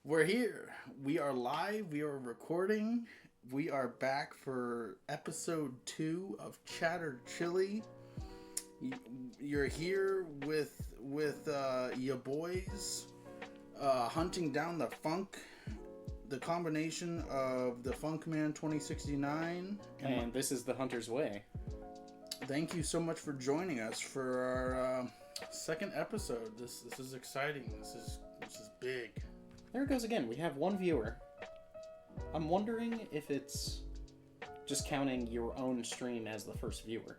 We're here. We are live. We are recording. We are back for episode 2 of Chatter Chili. You're here with your boys hunting down the funk. The combination of the Funkman 2069 and this is the Hunter's Way. Thank you so much for joining us for our second episode. This is exciting. This is big. There it goes again. We have one viewer. I'm wondering if it's just counting your own stream as the first viewer.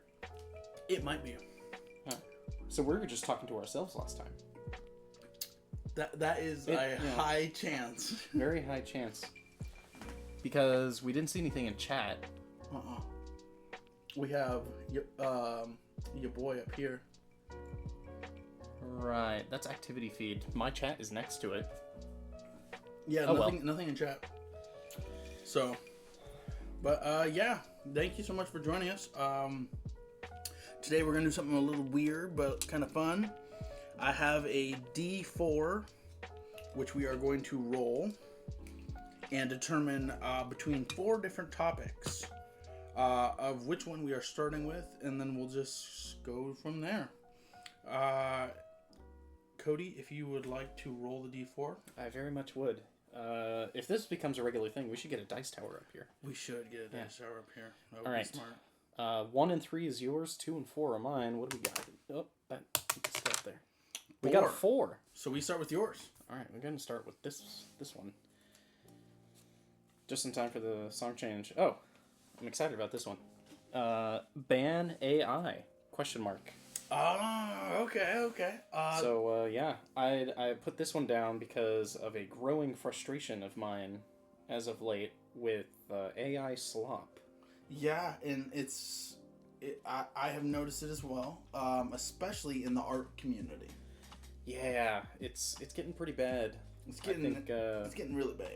It might be. Huh. So we were just talking to ourselves last time. That is a high chance. Very high chance. Because we didn't see anything in chat. We have your boy up here. Right, that's activity feed. My chat is next to it. Yeah, nothing in chat. So, but yeah, thank you so much for joining us. Today we're gonna do something a little weird but kind of fun. I have a D4, which we are going to roll and determine between 4 different topics of which one we are starting with, and then we'll just go from there. Cody, if you would like to roll the D4. I very much would. If this becomes a regular thing, we should get a dice tower up here. We should get a dice tower up here. That would All right. be smart. 1 and 3 is yours. 2 and 4 are mine. What do we got? Oh, let's go up there. We 4. got a 4. So we start with yours. All right, we're going to start with this one. Just in time for the song change. Oh, I'm excited about this one. Ban AI? Question mark. Oh, okay. Yeah, I put this one down because of a growing frustration of mine as of late with AI slop. Yeah, and I have noticed it as well, especially in the art community. Yeah, it's getting pretty bad. It's getting really bad.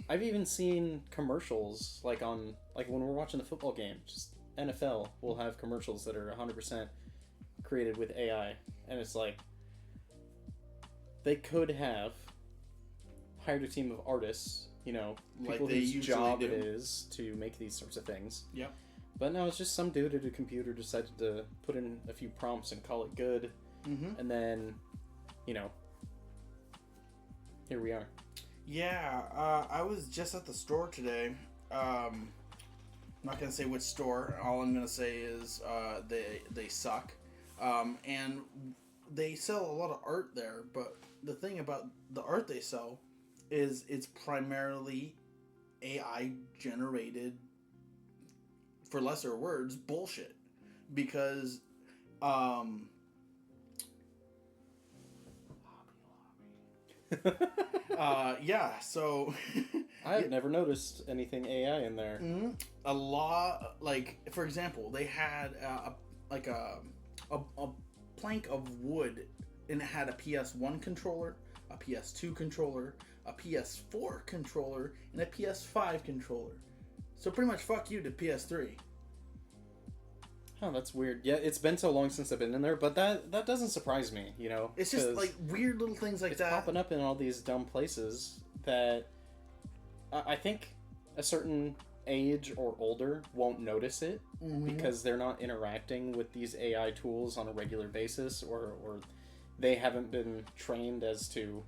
I've even seen commercials like when we're watching the football game, just NFL will have commercials that are 100% created with AI, and it's like they could have hired a team of artists, people whose job it is to make these sorts of things. Yep. But no, it's just some dude at a computer decided to put in a few prompts and call it good, and then, here we are. Yeah, I was just at the store today. I'm not gonna say which store. All I'm gonna say is they suck. And they sell a lot of art there, but the thing about the art they sell is it's primarily AI generated, for lesser words, bullshit. Because yeah, so I have never noticed anything AI in there. A lot, like, for example, they had a plank of wood, and it had a PS1 controller, a PS2 controller, a PS4 controller, and a PS5 controller. So pretty much fuck you to PS3. Oh, that's weird. Yeah, it's been so long since I've been in there, but that doesn't surprise me, It's just like weird little things like that. It's popping up in all these dumb places that I think a certain age or older won't notice it because they're not interacting with these AI tools on a regular basis, or they haven't been trained as to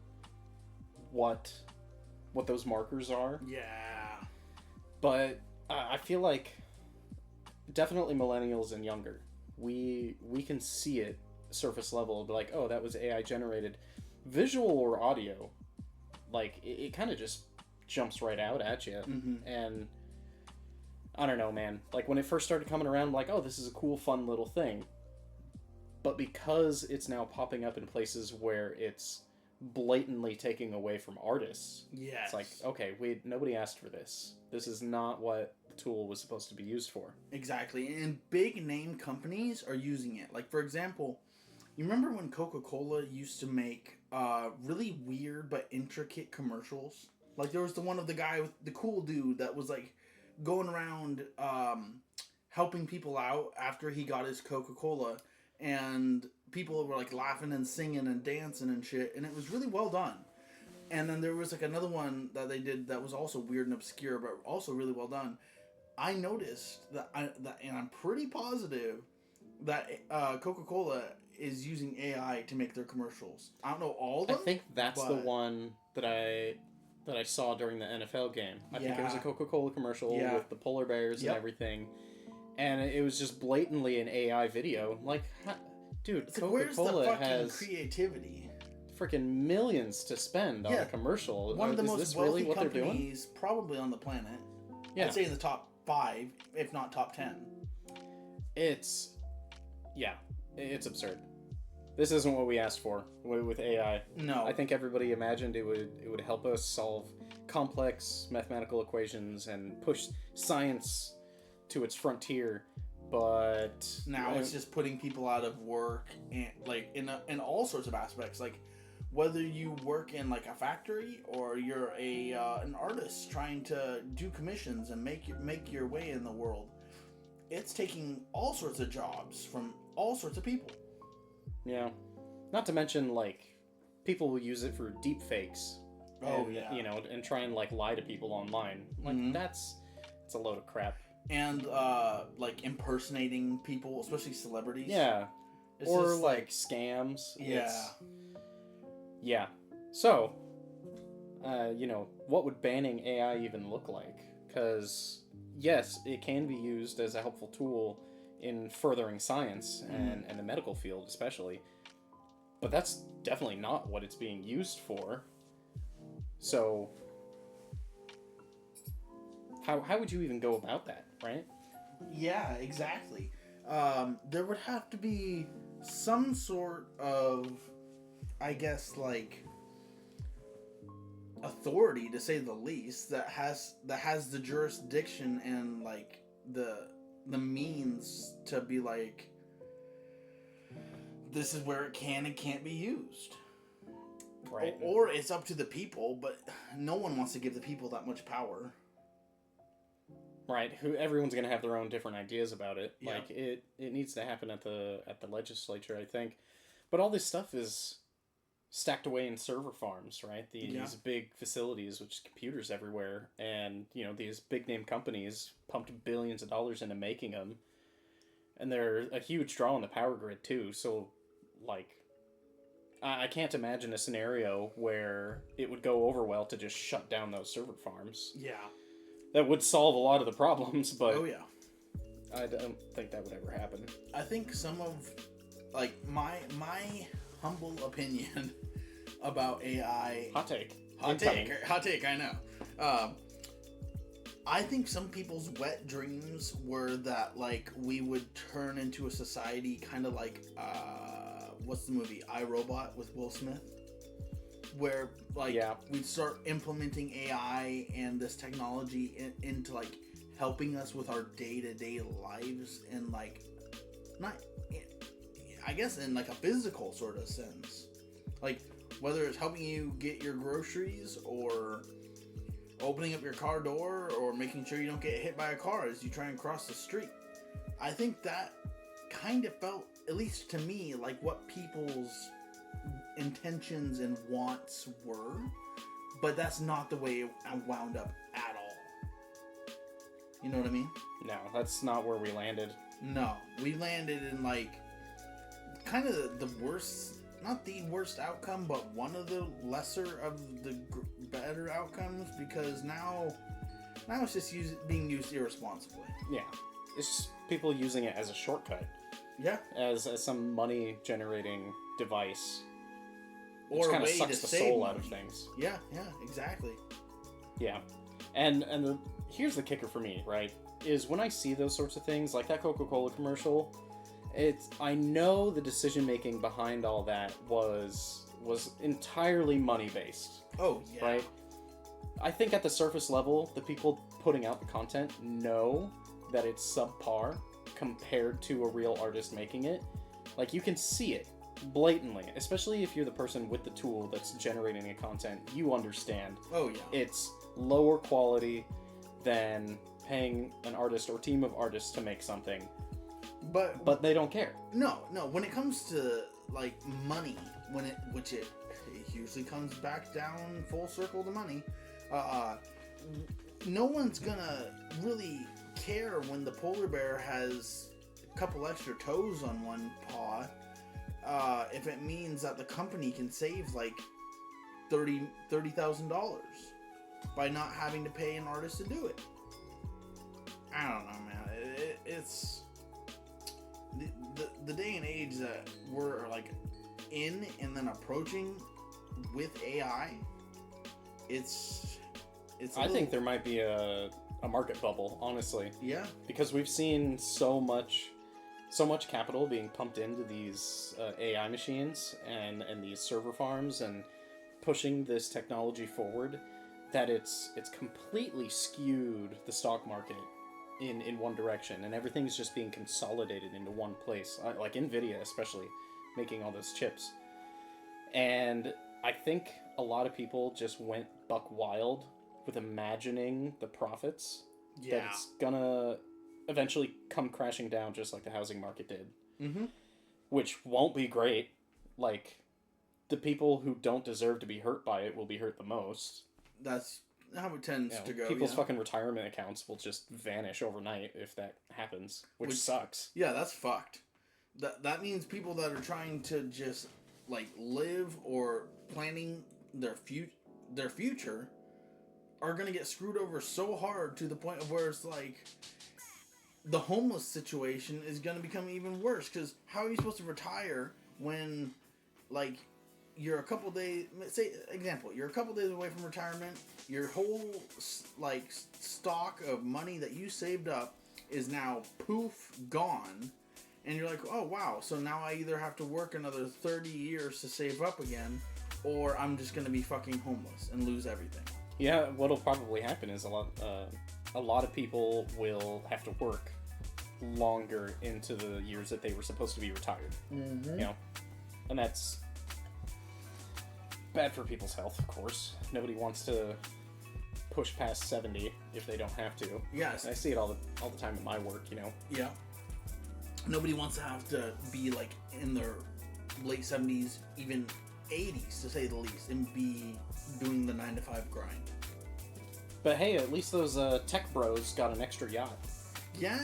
what those markers are. Yeah. But I feel like definitely millennials and younger, we can see it surface level, be like, oh, that was AI generated. Visual or audio, like it kind of just jumps right out at you. And I don't know, man. Like when it first started coming around, I'm like, oh, this is a cool, fun little thing. But because it's now popping up in places where it's blatantly taking away from artists, it's like, okay, nobody asked for this. This is not what the tool was supposed to be used for. Exactly, and big name companies are using it. Like, for example, you remember when Coca-Cola used to make really weird but intricate commercials? Like, there was the one of the guy with the cool dude that was like going around helping people out after he got his Coca-Cola, and people were like laughing and singing and dancing and shit, and it was really well done. And then there was like another one that they did that was also weird and obscure, but also really well done. I noticed that, and I'm pretty positive that Coca-Cola is using AI to make their commercials. I don't know all of them. I think that's the one that I saw during the NFL game. I think it was a Coca-Cola commercial with the polar bears and everything, and it was just blatantly an AI video. Like, dude, it's Coca-Cola like, where's the fucking has creativity, freaking millions to spend on a commercial. One of the is most this wealthy really what they're doing? companies probably on the planet. Yeah. I'd say in the top 5, if not top 10. It's absurd. This isn't what we asked for with AI. No. I think everybody imagined it would help us solve complex mathematical equations and push science to its frontier, but now it's just putting people out of work, and like in all sorts of aspects, like whether you work in like a factory or you're an artist trying to do commissions and make your way in the world. It's taking all sorts of jobs from all sorts of people. Yeah. Not to mention, like, people will use it for deep fakes. And try and, like, lie to people online. Like, it's a load of crap. And, like, impersonating people, especially celebrities. Yeah. Or, like, scams. Yeah. So, what would banning AI even look like? Because, yes, it can be used as a helpful tool in furthering science and the medical field especially, but that's definitely not what it's being used for. So how would you even go about that, right? Yeah, exactly. There would have to be some sort of, I guess, like, authority, to say the least, that has the jurisdiction and like the means to be like, this is where it can and can't be used. Right. Or it's up to the people, but no one wants to give the people that much power. Right. Everyone's gonna have their own different ideas about it. Yeah. Like it needs to happen at the legislature, I think. But all this stuff is stacked away in server farms, right? These big facilities with computers everywhere, and these big name companies pumped billions of dollars into making them, and they're a huge draw on the power grid too. So, like, I can't imagine a scenario where it would go over well to just shut down those server farms. Yeah, that would solve a lot of the problems, but I don't think that would ever happen. I think some of, like, my humble opinion about AI. Hot take, I know. I think some people's wet dreams were that, like, we would turn into a society kind of like, what's the movie, iRobot with Will Smith? Where, like, we'd start implementing AI and this technology into, like, helping us with our day-to-day lives and, like, not, I guess in, like, a physical sort of sense. Like, whether it's helping you get your groceries or opening up your car door or making sure you don't get hit by a car as you try and cross the street. I think that kind of felt, at least to me, like what people's intentions and wants were, but that's not the way it wound up at all. You know what I mean? No, that's not where we landed. No, we landed in, like, kind of the worst, not the worst outcome, but one of the lesser of the better outcomes, because now it's just being used irresponsibly. Yeah, it's just people using it as a shortcut. Yeah, as some money generating device, or kind a of way sucks to the save soul money out of things. Yeah, exactly. Yeah, and here's the kicker for me, right? Is when I see those sorts of things, like that Coca-Cola commercial, I know the decision making behind all that was entirely money based. Oh yeah. Right? I think at the surface level, the people putting out the content know that it's subpar compared to a real artist making it. Like, you can see it blatantly, especially if you're the person with the tool that's generating the content. You understand. Oh yeah. It's lower quality than paying an artist or team of artists to make something. But they don't care. No. When it comes to, like, money, which it usually comes back down full circle to money. No one's gonna really care when the polar bear has a couple extra toes on one paw, if it means that the company can save like $30,000 by not having to pay an artist to do it. I don't know, man. It's the day and age that we're like in and then approaching with AI. I think there might be a market bubble, honestly. Yeah. Because we've seen so much capital being pumped into these AI machines and these server farms and pushing this technology forward that it's completely skewed the stock market in one direction, and everything's just being consolidated into one place, like Nvidia especially making all those chips. And I think a lot of people just went buck wild with imagining the profits that it's gonna eventually come crashing down just like the housing market did. Mm-hmm. Which won't be great. Like, the people who don't deserve to be hurt by it will be hurt the most. That's how it tends to go. People's fucking retirement accounts will just vanish overnight if that happens, which sucks. Yeah, that's fucked. That means people that are trying to just like live or planning their future are gonna get screwed over so hard to the point of where it's like the homeless situation is gonna become even worse. Because how are you supposed to retire when, like, you're a couple days? Say, example, you're a couple days away from retirement. Your whole like stock of money that you saved up is now poof gone, and you're like, oh wow, so now I either have to work another 30 years to save up again, or I'm just gonna be fucking homeless and lose everything. Yeah, what'll probably happen is a lot of people will have to work longer into the years that they were supposed to be retired. Mm-hmm. You know, and that's bad for people's health, of course. Nobody wants to push past 70 if they don't have to. Yes. And I see it all the time at my work, you know. Yeah. Nobody wants to have to be like in their late 70s, even 80s to say the least, and be doing the 9-to-5 grind. But hey, at least those tech bros got an extra yacht. Yeah,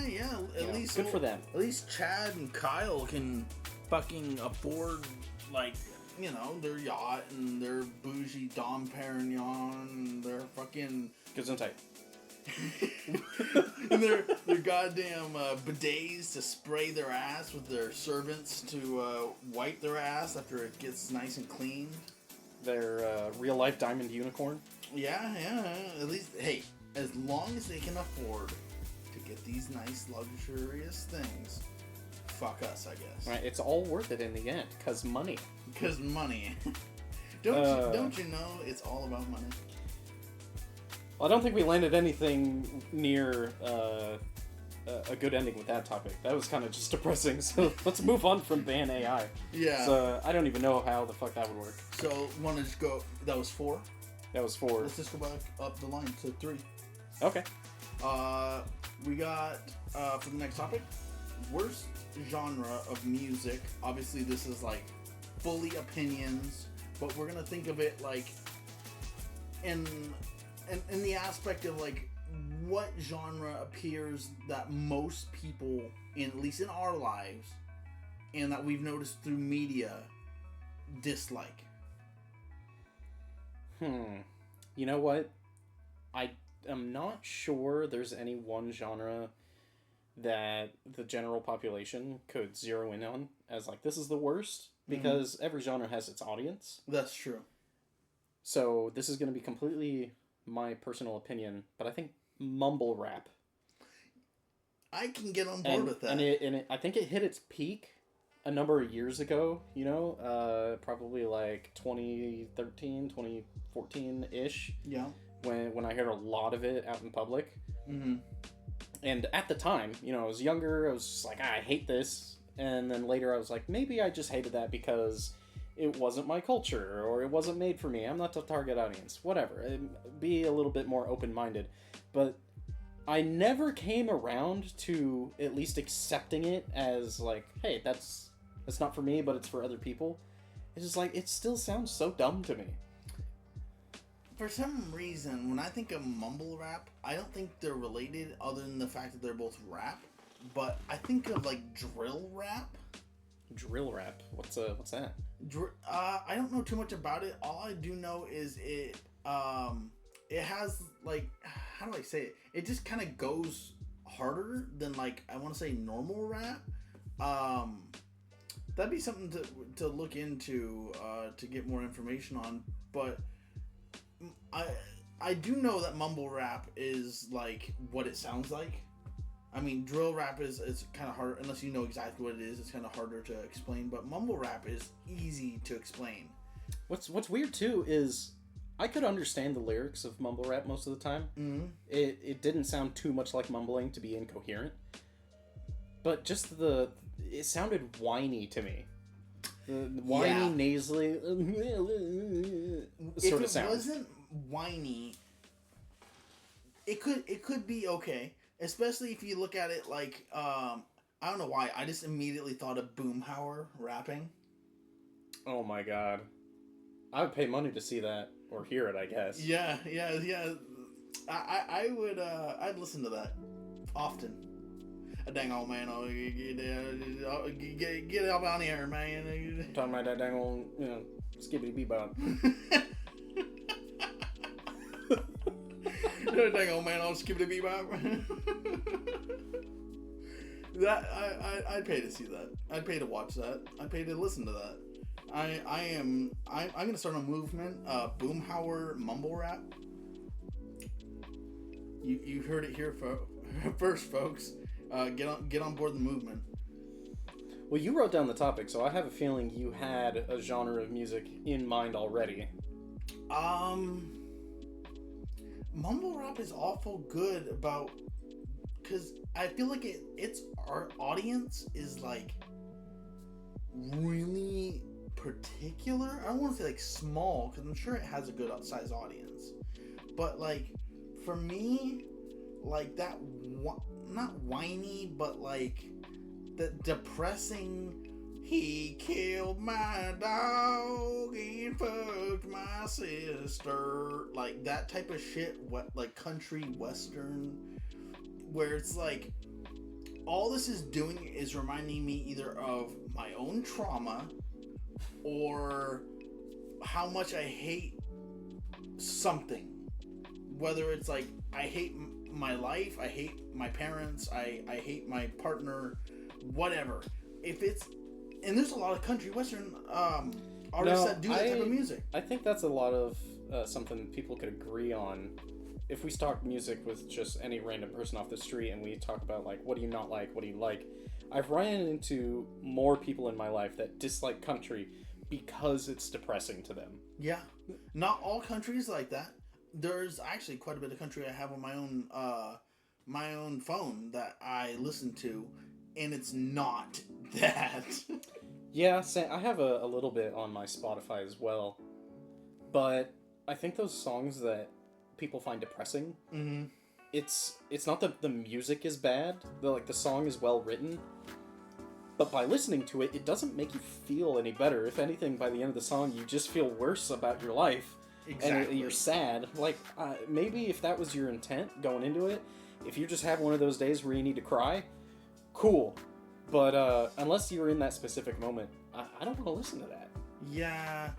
at least good for them. At least Chad and Kyle can fucking afford, like, you know, their yacht and their bougie Dom Perignon and their fucking Gesundheit. and their goddamn bidets to spray their ass with their servants to wipe their ass after it gets nice and clean. Their real life diamond unicorn. Yeah. At least, hey, as long as they can afford to get these nice luxurious things, fuck us, I guess. Right, it's all worth it in the end, cause money. Because money. Don't you know it's all about money? Well, I don't think we landed anything near a good ending with that topic. That was kind of just depressing. So let's move on from ban AI. Yeah. So I don't even know how the fuck that would work. So want to just go? That was 4. That was 4. Let's just go back up the line to 3. Okay. We got for the next topic, worst genre of music. Obviously, this is like fully opinions, but we're gonna think of it like in the aspect of like what genre appears that most people, at least in our lives, and that we've noticed through media, dislike. You know what? I am not sure there's any one genre that the general population could zero in on as like, this is the worst, because every genre has its audience. That's true. So this is going to be completely my personal opinion, but I think mumble rap. I can get on board with that. And I think it hit its peak a number of years ago, you know, probably like 2013, 2014-ish. Yeah. When I heard a lot of it out in public. Mm-hmm. And at the time, you know, I was younger, I was just like, I hate this. And then later I was like, maybe I just hated that because it wasn't my culture, or it wasn't made for me. I'm not the target audience. Whatever. Be a little bit more open-minded. But I never came around to at least accepting it as like, hey, that's not for me, but it's for other people. It's just like, it still sounds so dumb to me. For some reason, when I think of mumble rap, I don't think they're related other than the fact that they're both rap. But I think of like drill rap. Drill rap? What's that? I don't know too much about it. All I do know is it has like, how do I say it? It just kind of goes harder than like, I want to say normal rap. That'd be something to look into to get more information on. But I do know that mumble rap is like what it sounds like. I mean, drill rap is kind of hard, unless you know exactly what it is. It's kind of harder to explain, but mumble rap is easy to explain. What's weird too is I could understand the lyrics of mumble rap most of the time. Mm-hmm. It didn't sound too much like mumbling to be incoherent, but just it sounded whiny to me. Whiny, nasally sort of sound. If it wasn't whiny, it could be okay. Especially if you look at it like, I don't know why, I just immediately thought of Boomhauer rapping. Oh my god. I would pay money to see that, or hear it, I guess. Yeah. I would, I'd listen to that often. Dang old man, get up on here, man. Talking about that dang old, skibbity bebop. Dang old man, I'll skip the bebop. That I'd pay to see that. I'd pay to watch that. I'd pay to listen to that. I'm gonna start a movement. Boomhauer mumble rap. You heard it here first, folks. Get on board the movement. Well, you wrote down the topic, so I have a feeling you had a genre of music in mind already. Mumble rap is awful good about, because I feel like our audience is like really particular. I don't want to say like small, because I'm sure it has a good size audience, but like for me, like that not whiny, but like the depressing. He killed my dog and fucked my sister. Like that type of shit, like country western, where it's like all this is doing is reminding me either of my own trauma or how much I hate something. Whether it's like I hate my life, I hate my parents, I hate my partner, whatever. And there's a lot of country western artists that do that type of music. I think that's a lot of something people could agree on. If we talk music with just any random person off the street and we talk about like, what do you not like, what do you like? I've run into more people in my life that dislike country because it's depressing to them. Yeah. Not all country is like that. There's actually quite a bit of country I have on my own phone that I listen to, and it's not that. Yeah, I have a little bit on my Spotify as well, but I think those songs that people find depressing, mm-hmm. it's not that the music is bad, the song is well written, but by listening to it, it doesn't make you feel any better. If anything, by the end of the song, you just feel worse about your life. Exactly. And you're sad. Like, maybe if that was your intent going into it, if you just have one of those days where you need to cry, cool. But unless you're in that specific moment, I don't want to listen to that. Yeah.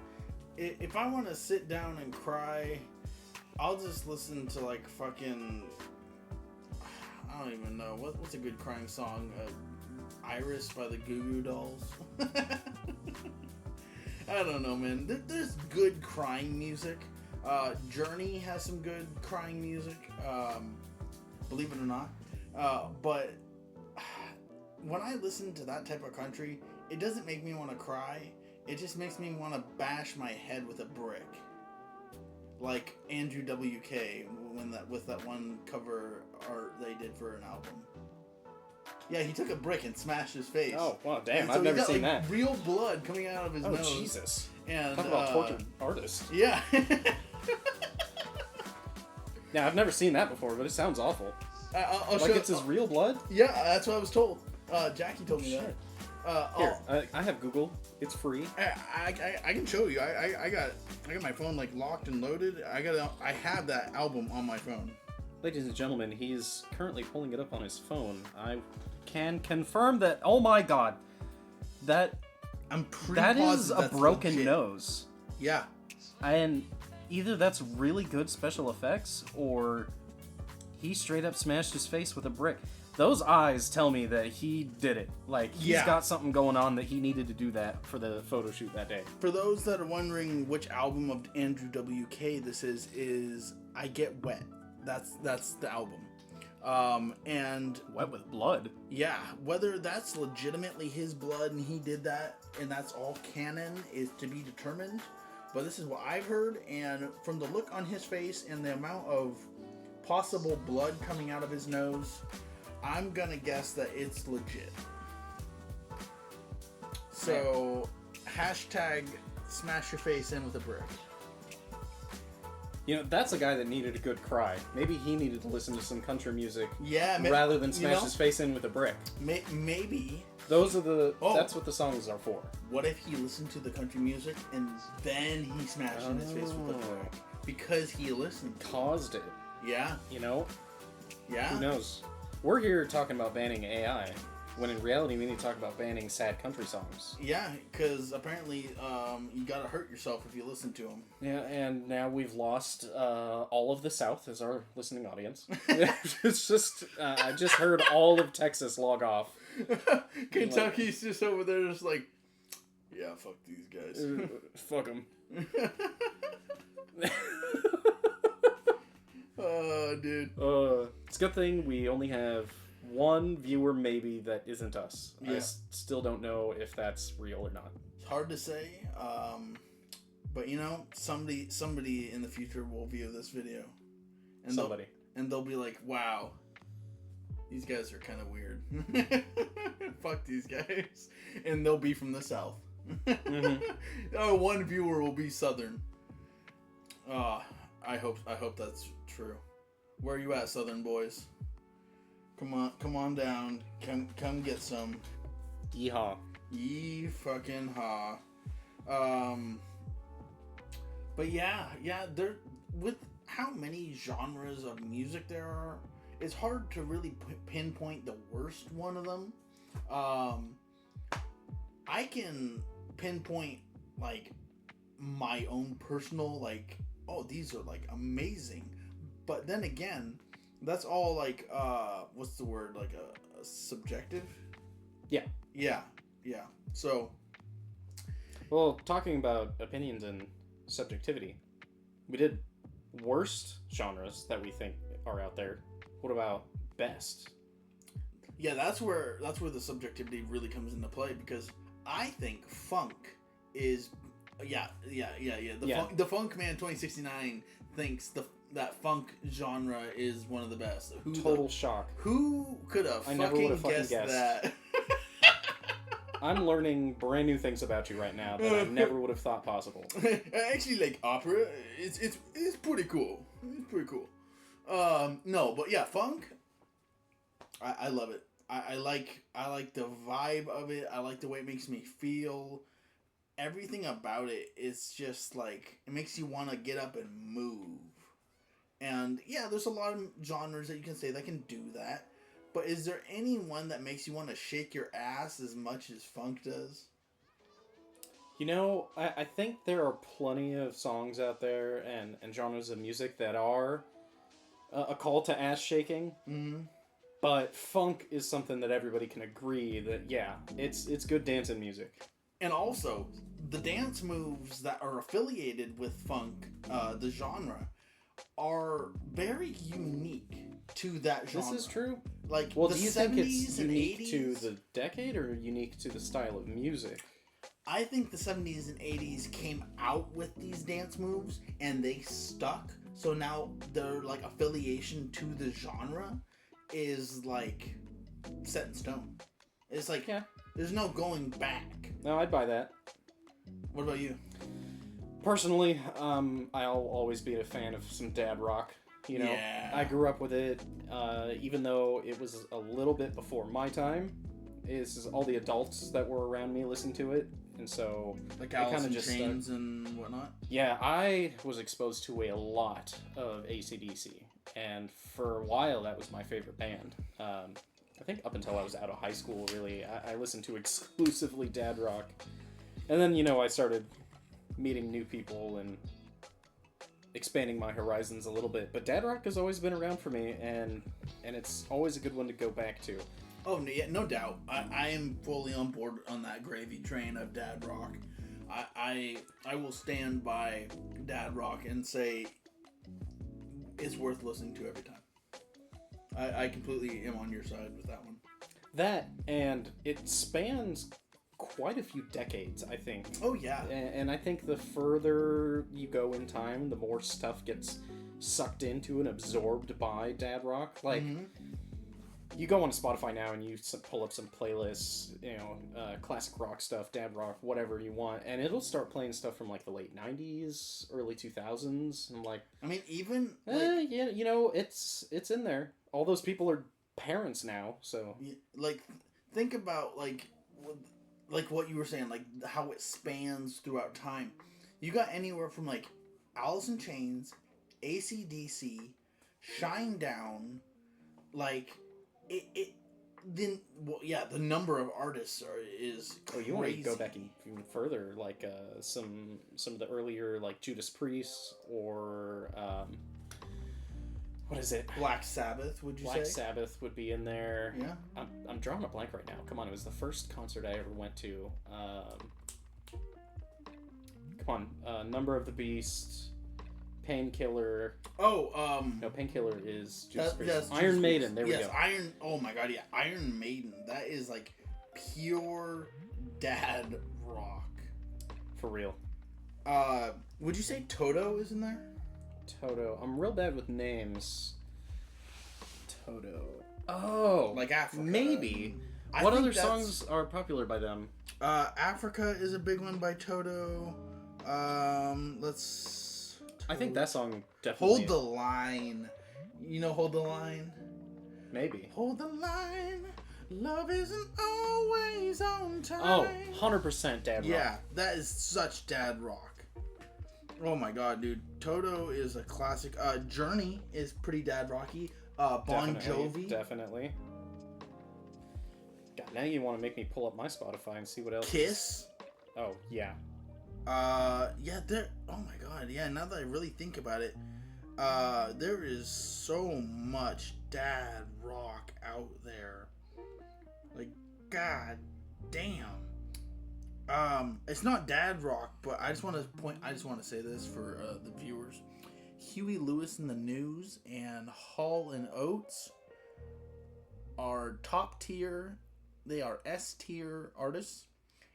If I want to sit down and cry, I'll just listen to like fucking... I don't even know. What's a good crying song? Iris by the Goo Goo Dolls. I don't know, man. There's good crying music. Journey has some good crying music, believe it or not. But when I listen to that type of country, it doesn't make me want to cry. It just makes me want to bash my head with a brick. Like Andrew WK with that one cover art they did for an album. Yeah, he took a brick and smashed his face. Oh, wow, damn, so I've never seen that. Real blood coming out of his nose. Oh, Jesus. And, talk about tortured artists. Yeah. Now, I've never seen that before, but it sounds awful. I'll like it's his real blood? Yeah, that's what I was told. Jackie told me that. Here, I have Google. It's free. I can show you. I got my phone like locked and loaded. I have that album on my phone. Ladies and gentlemen, he's currently pulling it up on his phone. I can confirm that. Oh my god, that is a broken legit. Nose. Yeah, and either that's really good special effects or he straight up smashed his face with a brick. Those eyes tell me that he did it. Like, he's got something going on that he needed to do that for the photo shoot that day. For those that are wondering which album of Andrew WK this is I Get Wet. That's the album. And Wet with Blood. Yeah, whether that's legitimately his blood and he did that and that's all canon is to be determined. But this is what I've heard, and from the look on his face and the amount of possible blood coming out of his nose, I'm gonna guess that it's legit. So, hashtag smash your face in with a brick. You know, that's a guy that needed a good cry. Maybe he needed to listen to some country music rather than smash his face in with a brick. Maybe. Those are that's what the songs are for. What if he listened to the country music and then he smashed in his face with a brick? Because he listened. Caused it. Yeah. You know? Yeah. Who knows? We're here talking about banning AI, when in reality we need to talk about banning sad country songs. Yeah, because apparently you gotta hurt yourself if you listen to them. Yeah, and now we've lost all of the South as our listening audience. It's just, I just heard all of Texas log off. Kentucky's just over there just like, yeah, fuck these guys. Fuck them. Oh, dude. It's a good thing we only have one viewer maybe that isn't us. Yeah. I still don't know if that's real or not. It's hard to say, but you know, somebody in the future will view this video, and they'll be like, "Wow, these guys are kind of weird. Fuck these guys," and they'll be from the South. Oh, one viewer will be Southern. I hope that's true. Where are you at, Southern boys? Come on down. Come get some. Yeehaw. Yee fucking ha. But yeah, there, with how many genres of music there are, it's hard to really pinpoint the worst one of them. I can pinpoint like my own personal like, oh, these are like amazing, but then again, that's all like what's the word, like a subjective. Yeah. So, well, talking about opinions and subjectivity, we did worst genres that we think are out there. What about best? Yeah, that's where the subjectivity really comes into play, because I think funk is the Funk Man 2069 thinks that funk genre is one of the best. Total shock. Who could have fucking guessed that? I'm learning brand new things about you right now that I never would have thought possible. I actually like opera. It's pretty cool. It's pretty cool. No, but yeah, funk. I love it. I like the vibe of it. I like the way it makes me feel. Everything about it is just like, it makes you want to get up and move. And yeah, there's a lot of genres that you can say that can do that. But is there any one that makes you want to shake your ass as much as funk does? You know, I think there are plenty of songs out there and genres of music that are a call to ass shaking. Mm-hmm. But funk is something that everybody can agree that, yeah, it's good dancing music. And also, the dance moves that are affiliated with funk, the genre, are very unique to that genre. This is true. Like, well, the do you 70s think it's and unique 80s, to the decade or unique to the style of music? I think the 70s and 80s came out with these dance moves and they stuck. So now their like affiliation to the genre is like set in stone. It's like, there's no going back. No, I'd buy that. What about you? Personally, I'll always be a fan of some dad rock. You know, I grew up with it, even though it was a little bit before my time. is all the adults that were around me listened to it, and so like Alice in Chains and whatnot. Yeah, I was exposed to a lot of AC/DC, and for a while that was my favorite band. I think up until I was out of high school, really, I listened to exclusively dad rock, and then I started meeting new people and expanding my horizons a little bit. But dad rock has always been around for me, and it's always a good one to go back to. Oh, yeah, no doubt. I am fully on board on that gravy train of dad rock. I will stand by dad rock and say it's worth listening to every time. I completely am on your side with that one. That, and it spans quite a few decades, I think. Oh, yeah. And I think the further you go in time, the more stuff gets sucked into and absorbed by dad rock. Like, you go on Spotify now and you pull up some playlists, classic rock stuff, dad rock, whatever you want, and it'll start playing stuff from like the late 90s, early 2000s. I'm like, I mean, even yeah, it's in there. All those people are parents now, so like think about like what you were saying, like how it spans throughout time. You got anywhere from like Alice in Chains, AC/DC, Shinedown, like the number of artists is crazy. You want to go back even further, like some of the earlier, like Judas Priest or what is it? Black Sabbath, would you say? Black Sabbath would be in there. Yeah. I'm drawing a blank right now. Come on, it was the first concert I ever went to. Come on, Number of the Beast, Painkiller. Oh, no, Painkiller is Judas Priest. Yes, Iron Maiden. There we go. Oh my God, yeah, Iron Maiden. That is like pure dad rock. For real. Would you say Toto is in there? Toto. I'm real bad with names. Toto. Oh, like Africa. Maybe. What other songs are popular by them? Africa is a big one by Toto. I think that song definitely. Hold the Line. You know Hold the Line? Maybe. Hold the line. Love isn't always on time. Oh, 100% dad rock. Yeah, that is such dad rock. Oh my God, dude. Toto is a classic. Journey is pretty dad rocky. Bon Jovi. Definitely. God, now you want to make me pull up my Spotify and see what else. Kiss. Oh, yeah. Yeah, there. Oh my God, yeah. Now that I really think about it, there is so much dad rock out there. Like, God damn. It's not dad rock, but I just want to say this for the viewers. Huey Lewis and the News and Hall and Oates are top tier. They are S tier artists,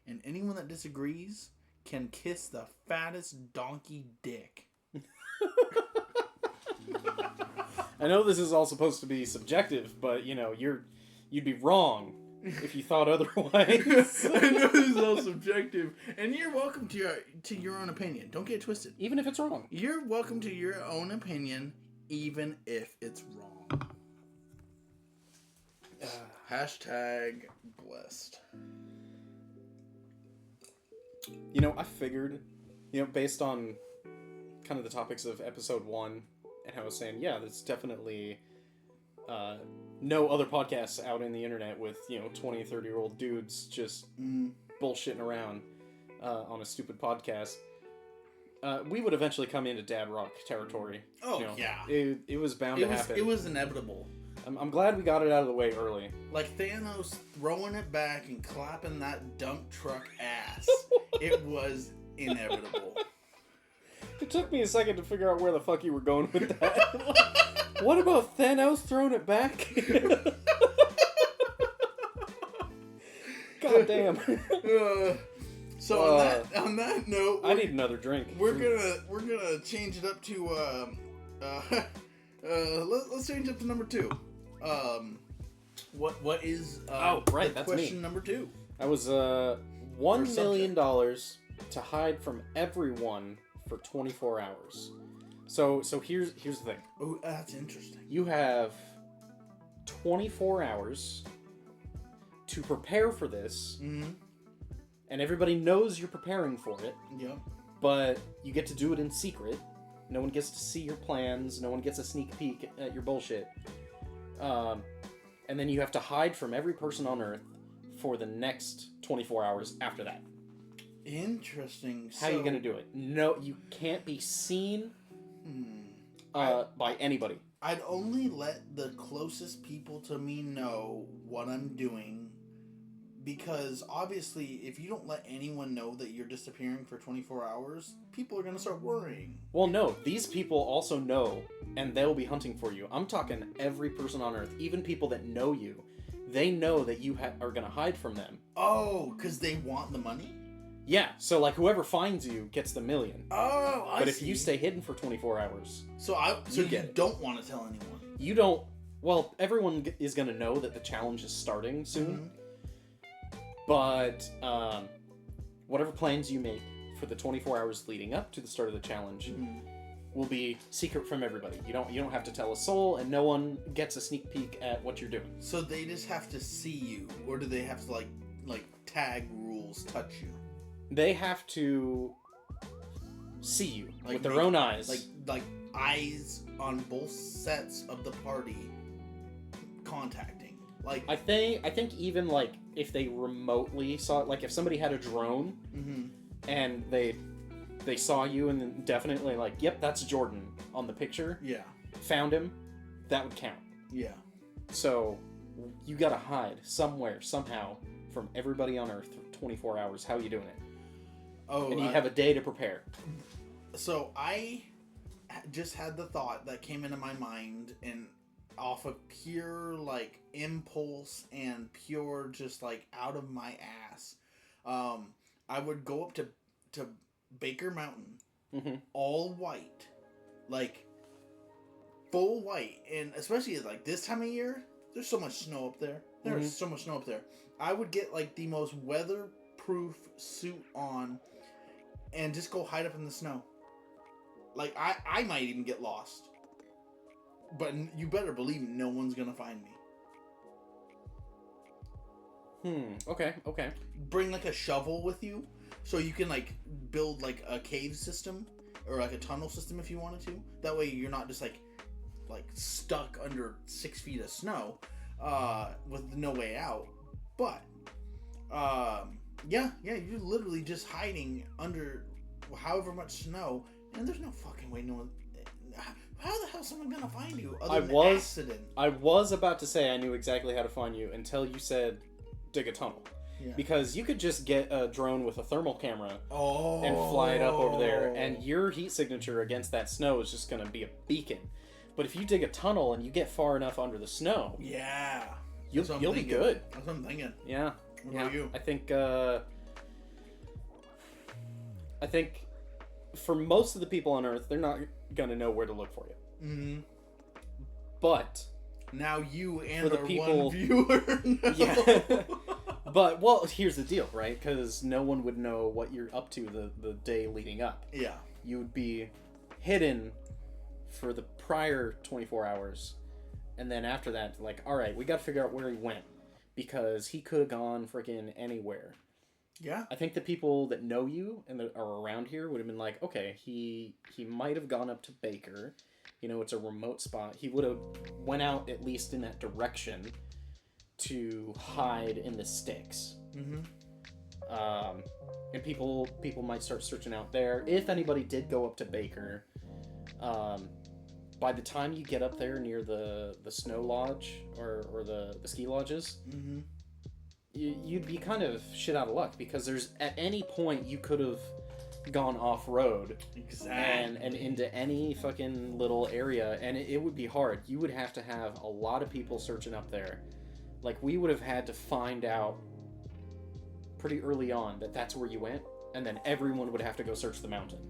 and anyone that disagrees can kiss the fattest donkey dick. I know this is all supposed to be subjective, but you'd be wrong if you thought otherwise. I know this is all subjective, and you're welcome to your own opinion. Don't get it twisted. Even if it's wrong. You're welcome to your own opinion, even if it's wrong. Hashtag blessed. I figured, based on kind of the topics of episode 1 and how I was saying, yeah, there's definitely no other podcasts out in the internet with 20, 30-year-old dudes just bullshitting around on a stupid podcast. We would eventually come into dad rock territory. Oh, yeah. It was bound to happen. It was inevitable. I'm glad we got it out of the way early. Like Thanos throwing it back and clapping that dump truck ass. It was inevitable. It took me a second to figure out where the fuck you were going with that. What about Thanos throwing it back? God damn. So on that note, I need another drink. We're gonna change it up to let's change it to number 2. What is right, that's question me. number 2? I was $1 million to hide from everyone for 24 hours. So here's the thing. Oh, that's interesting. You have 24 hours to to prepare for this, Mm-hmm. and everybody knows you're preparing for it. Yep. But you get to do it in secret. No one gets to see your plans. No one gets a sneak peek at your bullshit. And then you have to hide from every person on Earth for the next 24 hours after that. Interesting. How are you going to do it? No, you can't be seen by anybody. I'd only let the closest people to me know what I'm doing, because obviously if you don't let anyone know that you're disappearing for 24 hours, people are going to start worrying. Well, no, these people also know, and they'll be hunting for you. I'm talking every person on Earth, even people that know you. They know that you are going to hide from them. Oh, because they want the money? Yeah, so like whoever finds you gets the $1 million. Oh, I see. But if you stay hidden for 24 hours, So you don't want to tell anyone. you don't. Well, everyone is going to know that the challenge is starting soon. Mm-hmm. But whatever plans you make for the 24 hours leading up to the start of the challenge will be secret from everybody. You don't have to tell a soul, and no one gets a sneak peek at what you're doing. So they just have to see you, or do they have to like tag rules touch you? They have to see you with their make- own eyes. Like eyes on both sets of the party contacting. Like I think even like if they remotely saw it, like if somebody had a drone and they saw you and then definitely like, yep, that's Jordan on the picture. Yeah. Found him, that would count. Yeah. So you gotta hide somewhere, somehow, from everybody on Earth for 24 hours. How are you doing it? Oh, And you have a day to prepare. So I just had the thought that came into my mind, and off of pure like impulse and pure just like out of my ass, I would go up to Baker Mountain, all white, like full white, and especially like this time of year, there's so much snow up there. There's so much snow up there. I would get like the most weatherproof suit on, and just go hide up in the snow. Like, I might even get lost. But you better believe no one's gonna find me. Okay. Bring, like, a shovel with you, so you can, like, build, like, a cave system, or, like, a tunnel system if you wanted to. That way you're not just, like stuck under 6 feet of snow, with no way out. But, yeah, you're literally just hiding under however much snow, and there's no fucking way no one... How the hell is someone gonna find you other than accident? I was about to say I knew exactly how to find you until you said dig a tunnel. Yeah. Because you could just get a drone with a thermal camera and fly it up over there, and your heat signature against that snow is just gonna be a beacon. But if you dig a tunnel and you get far enough under the snow... Yeah. You'll be good. That's what I'm thinking. Yeah. What about you? I think for most of the people on Earth, they're not gonna know where to look for you. Mm-hmm. But now you and for the our people, one viewer know. Yeah. But well, here's the deal, right? Because no one would know what you're up to the day leading up. Yeah. You would be hidden for the prior 24 hours, and then after that, like, all right, we got to figure out where he went, because he could have gone freaking anywhere. Yeah. I think the people that know you and that are around here would have been like, okay, he might have gone up to Baker. You know, it's a remote spot. He would have went out at least in that direction to hide in the sticks. Mm-hmm. And people might start searching out there. If anybody did go up to Baker, by the time you get up there near the snow lodge or the ski lodges, Mm-hmm. you'd be kind of shit out of luck, because there's at any point you could have gone off-road Exactly. and into any fucking little area, and it would be hard. You would have to have a lot of people searching up there. Like, we would have had to find out pretty early on that that's where you went, and then everyone would have to go search the mountain.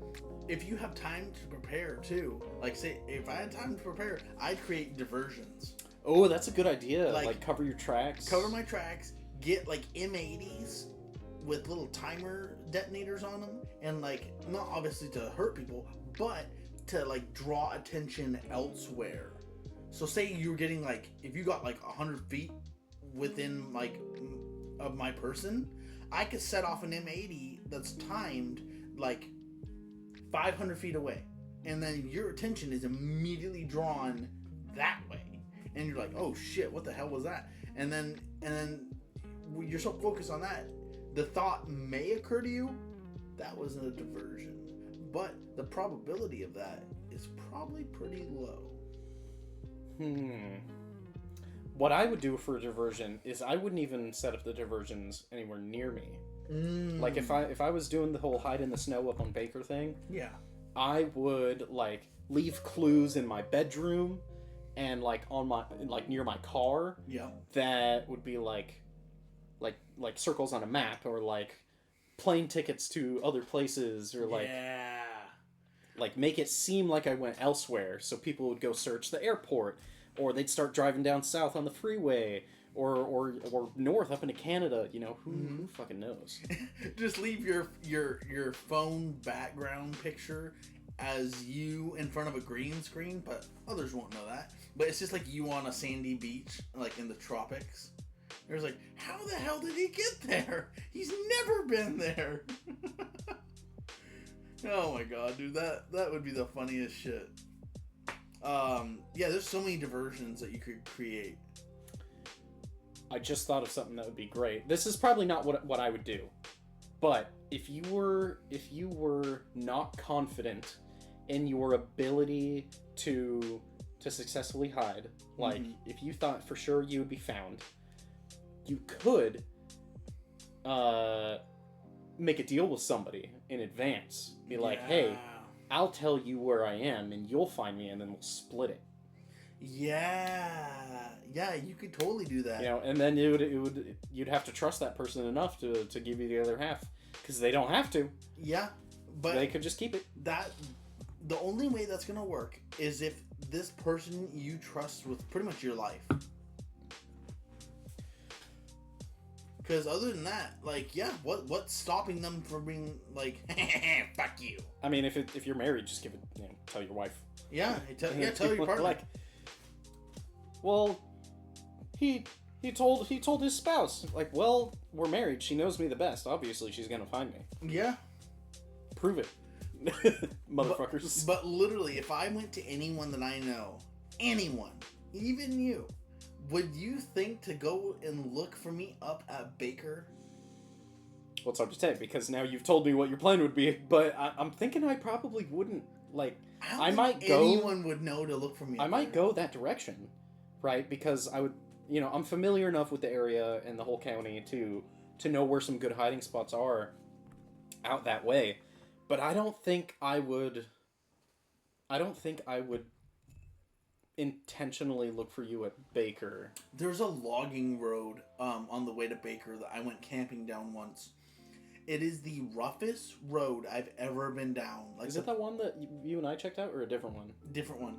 If you have time to prepare too, like, say if I had time to prepare, I'd create diversions. Oh, that's a good idea. Like, Like cover your tracks. Cover my tracks. Get like M80s with little timer detonators on them, and like, not obviously to hurt people, but to like draw attention elsewhere. So say you're getting like, if you got like 100 feet within like of my person, I could set off an M80 that's timed like 500 feet away, and then your attention is immediately drawn that way, and you're like, oh shit, what the hell was that? And then you're so focused on that, the thought may occur to you, that wasn't a diversion, but the probability of that is probably pretty low. What I would do for a diversion is I wouldn't even set up the diversions anywhere near me. Like if I was doing the whole hide in the snow up on Baker thing, yeah, I would like leave clues in my bedroom and like on my near my car. Yeah, that would be like circles on a map, or like plane tickets to other places, or like make it seem like I went elsewhere, so people would go search the airport, or they'd start driving down south on the freeway, or north up into Canada. You know, who fucking knows? Just leave your phone background picture as you in front of a green screen, but others won't know that. But it's just like you on a sandy beach, like in the tropics. There's like, how the hell did he get there? He's never been there. Oh my god, dude, that would be the funniest shit. Yeah, there's so many diversions that you could create. I just thought of something that would be great. This is probably not what I would do, but if you were not confident in your ability to successfully hide, like if you thought for sure you would be found, you could make a deal with somebody in advance. Be like, hey, I'll tell you where I am and you'll find me, and then we'll split it. Yeah, you could totally do that. You know, and then you'd have to trust that person enough to give you the other half, because they don't have to. Yeah, but they could just keep it. The only way that's gonna work is if this person you trust with pretty much your life. Because other than that, like, yeah, what's stopping them from being like, fuck you? I mean, if you're married, just give it, tell your wife. Yeah, tell your partner. Like, well, he told his spouse, like, well, we're married. She knows me the best. Obviously, she's gonna find me. Yeah. Prove it, motherfuckers. But literally, if I went to anyone that I know, anyone, even you, would you think to go and look for me up at Baker? Well, it's hard to say, because now you've told me what your plan would be, but I'm thinking I probably wouldn't, like, I might go... anyone would know to look for me. I might go that direction, right? Because I would, I'm familiar enough with the area and the whole county to know where some good hiding spots are out that way. But I don't think I would intentionally look for you at Baker. There's a logging road on the way to Baker that I went camping down once. It is the roughest road I've ever been down. Like, is it the one that you and I checked out, or a different one? Different one.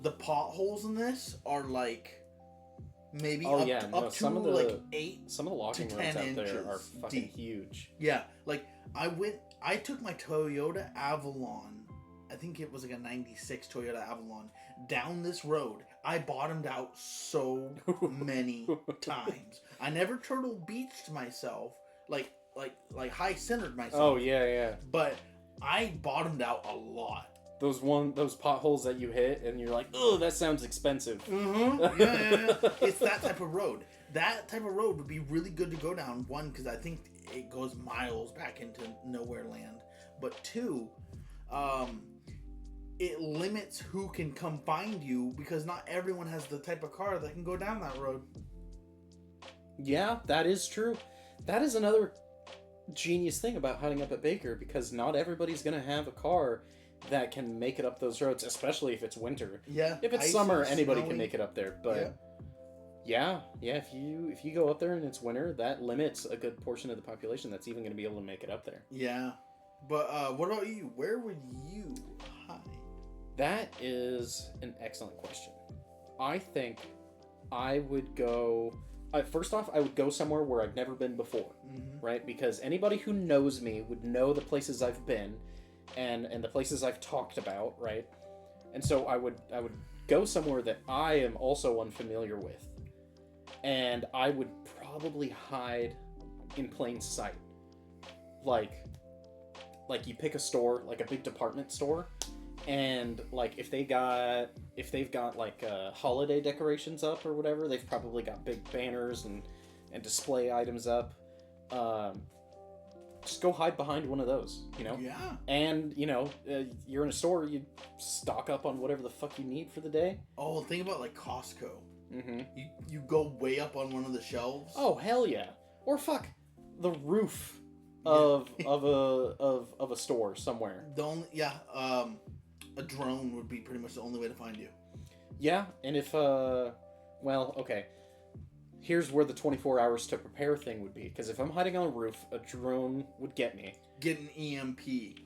The potholes in this are like maybe up to some of the, like 8 some of the logging to roads 10 out there are inches fucking deep. huge. Yeah, like I took my Toyota Avalon, I think it was like a 96 Toyota Avalon, down this road. I bottomed out so many times. I never Turtle Beached myself, like high centered myself. Oh yeah. But I bottomed out a lot. Those potholes that you hit and you're like, oh, that sounds expensive. Mm-hmm. Yeah. It's that type of road. That type of road would be really good to go down. One, because I think it goes miles back into nowhere land. But two, it limits who can come find you, because not everyone has the type of car that can go down that road. Yeah, that is true. That is another genius thing about hiding up at Baker, because not everybody's going to have a car that can make it up those roads, especially if it's winter. Yeah. If it's summer, anybody can make it up there. But yeah, if you go up there and it's winter, that limits a good portion of the population that's even going to be able to make it up there. Yeah. But what about you? Where would you hide? That is an excellent question. I think I would go... first off, I would go somewhere where I've never been before, right? Because anybody who knows me would know the places I've been and the places I've talked about, right? And so I would go somewhere that I am also unfamiliar with. And I would probably hide in plain sight. Like you pick a store, like a big department store, and like if they've got like holiday decorations up or whatever, they've probably got big banners and display items up. Just go hide behind one of those, you know? Yeah. And, you know, you're in a store, you stock up on whatever the fuck you need for the day. Oh, think about like Costco. Mm-hmm. You go way up on one of the shelves. Oh, hell yeah. Or fuck, the roof of a store somewhere. A drone would be pretty much the only way to find you. Yeah, and if, well, okay. Here's where the 24 hours to prepare thing would be. Because if I'm hiding on a roof, a drone would get me. Get an EMP.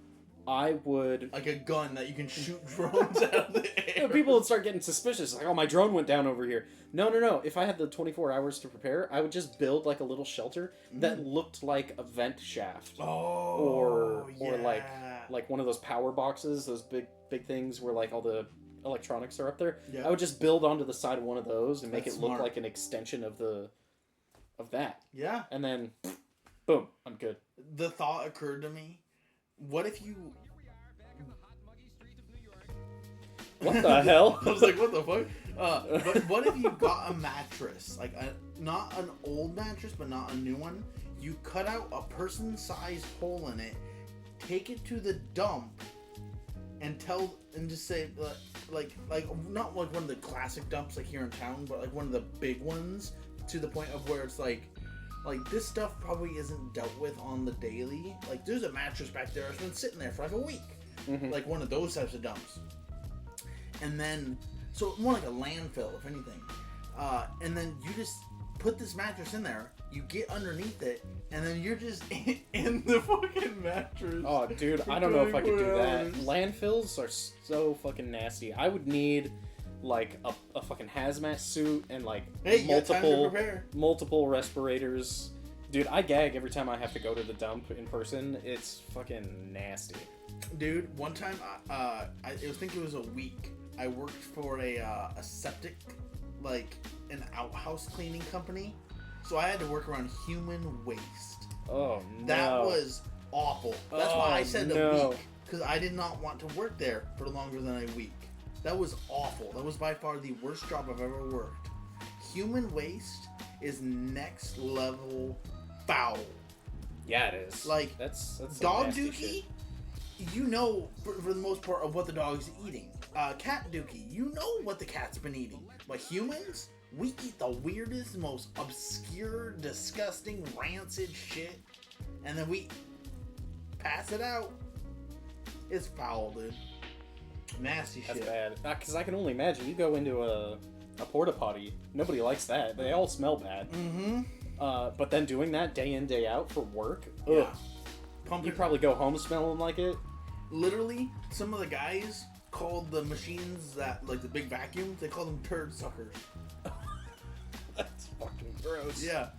I would... Like a gun that you can shoot drones out of the air. People would start getting suspicious. Like, oh, my drone went down over here. No. If I had the 24 hours to prepare, I would just build like a little shelter that looked like a vent shaft. Oh, or like one of those power boxes, those big things where like all the electronics are up there. Yeah. I would just build onto the side of one of those and make it look like an extension of that. Yeah. And then, boom, I'm good. The thought occurred to me, what if you... What the hell? I was like, what the fuck? But what if you got a mattress, like not an old mattress, but not a new one? You cut out a person-sized hole in it, take it to the dump, and just say like not like one of the classic dumps like here in town, but like one of the big ones, to the point of where it's like this stuff probably isn't dealt with on the daily. Like there's a mattress back there that's been sitting there for like a week, like one of those types of dumps. And then so more like a landfill, if anything. And then you just put this mattress in there. You get underneath it, and then you're just in the fucking mattress. Oh, dude, I don't know if I could do that. Landfills are so fucking nasty. I would need, like, a fucking hazmat suit and, like, multiple respirators. Dude, I gag every time I have to go to the dump in person. It's fucking nasty. Dude, one time, I think it was a week. I worked for a septic, like, an outhouse cleaning company. So I had to work around human waste. Oh, no. That was awful. That's why I said a week. Because I did not want to work there for longer than a week. That was awful. That was by far the worst job I've ever worked. Human waste is next level foul. Yeah, it is. Like, that's dog dookie, you know for the most part of what the dog's eating. Cat dookie, you know what the cat's been eating. But humans... we eat the weirdest, most obscure, disgusting, rancid shit, and then we pass it out. It's foul, dude. Nasty shit. That's bad. Because I can only imagine, you go into a porta potty, nobody likes that. They all smell bad. Mm-hmm. But then doing that day in, day out for work, yeah. You probably go home smelling like it. Literally, some of the guys called the machines that, like the big vacuums, they call them turd suckers. That's fucking gross. Yeah.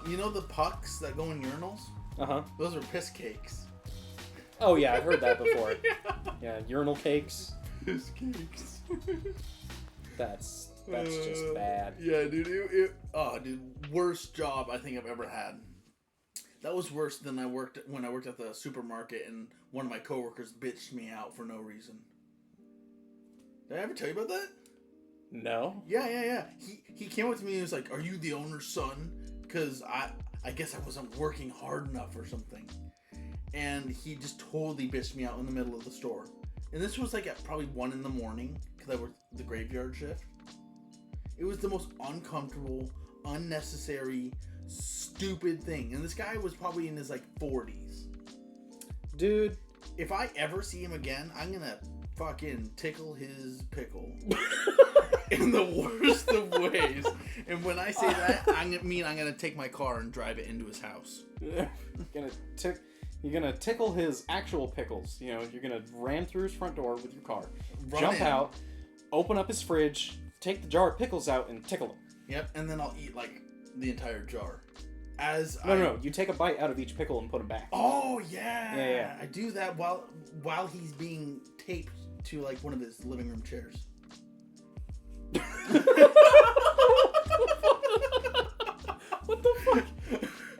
You know the pucks that go in urinals? Uh-huh. Those are piss cakes. Oh, yeah, I've heard that before. Yeah, urinal cakes. Piss cakes. That's just bad. Yeah, dude. Dude, worst job I think I've ever had. That was worse than when I worked at the supermarket and one of my coworkers bitched me out for no reason. Did I ever tell you about that? No. Yeah. He came up to me and was like, "Are you the owner's son?" Because I guess I wasn't working hard enough or something. And he just totally bitched me out in the middle of the store. And this was like at probably 1 a.m. because I worked the graveyard shift. It was the most uncomfortable, unnecessary, stupid thing. And this guy was probably in his like 40s. Dude, if I ever see him again, I'm gonna fucking tickle his pickle. In the worst of ways. And when I say that, I'm gonna take my car and drive it into his house. You're gonna tickle his actual pickles. You know, you're gonna ram through his front door with your car, jump out, open up his fridge, take the jar of pickles out, and tickle him. Yep, and then I'll eat like the entire jar. No, you take a bite out of each pickle and put them back. Oh yeah. Yeah. I do that while he's being taped to like one of his living room chairs. What the fuck?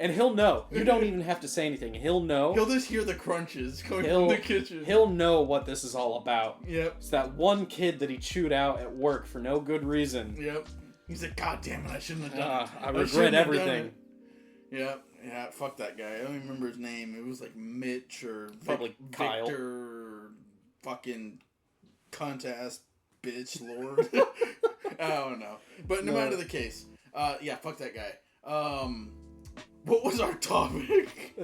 And he'll know. You don't even have to say anything. He'll know. He'll just hear the crunches coming from the kitchen. He'll know what this is all about. Yep. It's that one kid that he chewed out at work for no good reason. Yep. He's like, God damn it, I shouldn't have done it. I regret everything. Yep. Yeah, fuck that guy. I don't even remember his name. It was like Mitch or probably Kyle. Victor, fucking cunt ass bitch lord. I don't know. But no matter the case, yeah, fuck that guy. What was our topic?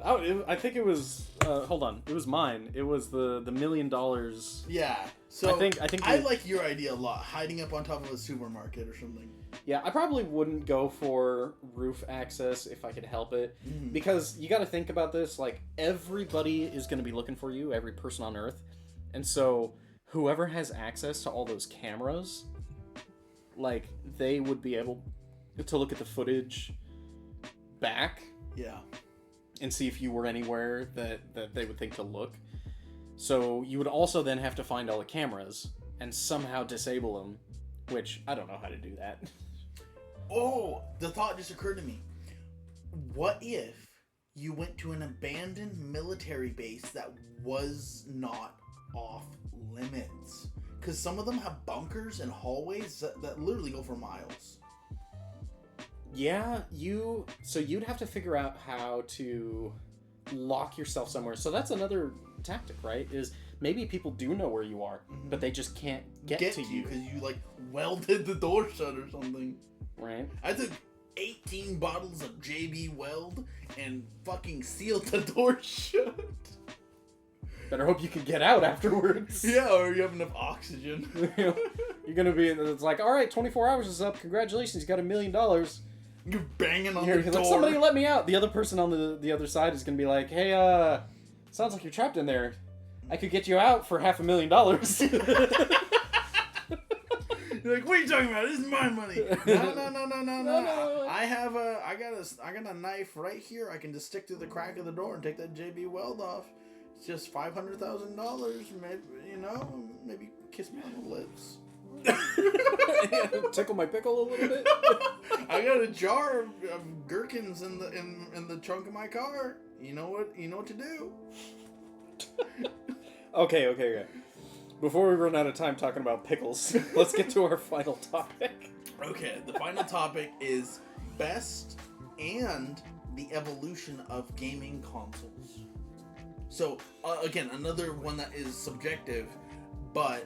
I think it was. Hold on, it was mine. It was the $1 million. Yeah. So I think I like your idea a lot. Hiding up on top of a supermarket or something. Yeah, I probably wouldn't go for roof access if I could help it, because you got to think about this. Like, everybody is going to be looking for you, every person on Earth, and so whoever has access to all those cameras, like, they would be able to look at the footage back. Yeah. And see if you were anywhere that they would think to look. So you would also then have to find all the cameras and somehow disable them, which I don't know how to do that. Oh, the thought just occurred to me. What if you went to an abandoned military base that was not off limits? Because some of them have bunkers and hallways that literally go for miles. Yeah, so you'd have to figure out how to lock yourself somewhere. So that's another tactic, right? Is maybe people do know where you are, but they just can't get to you because you like welded the door shut or something. Right. I took 18 bottles of JB Weld and fucking sealed the door shut. Better hope you can get out afterwards. Yeah, or you have enough oxygen. You're gonna be. It's like, all right, 24 hours is up. Congratulations, you got $1 million. You're banging on the door. Like, somebody let me out. The other person on the other side is gonna be like, hey, sounds like you're trapped in there. I could get you out for $500,000. You're like, what are you talking about? This is my money. No. I got a knife right here. I can just stick through the crack of the door and take that JB Weld off. It's just $500,000. Maybe, maybe kiss me on the lips. Tickle my pickle a little bit. I got a jar of gherkins in the trunk of my car. You know what to do. Okay. Before we run out of time talking about pickles, let's get to our final topic. Okay, the final topic is best and the evolution of gaming consoles. So, again, another one that is subjective, but,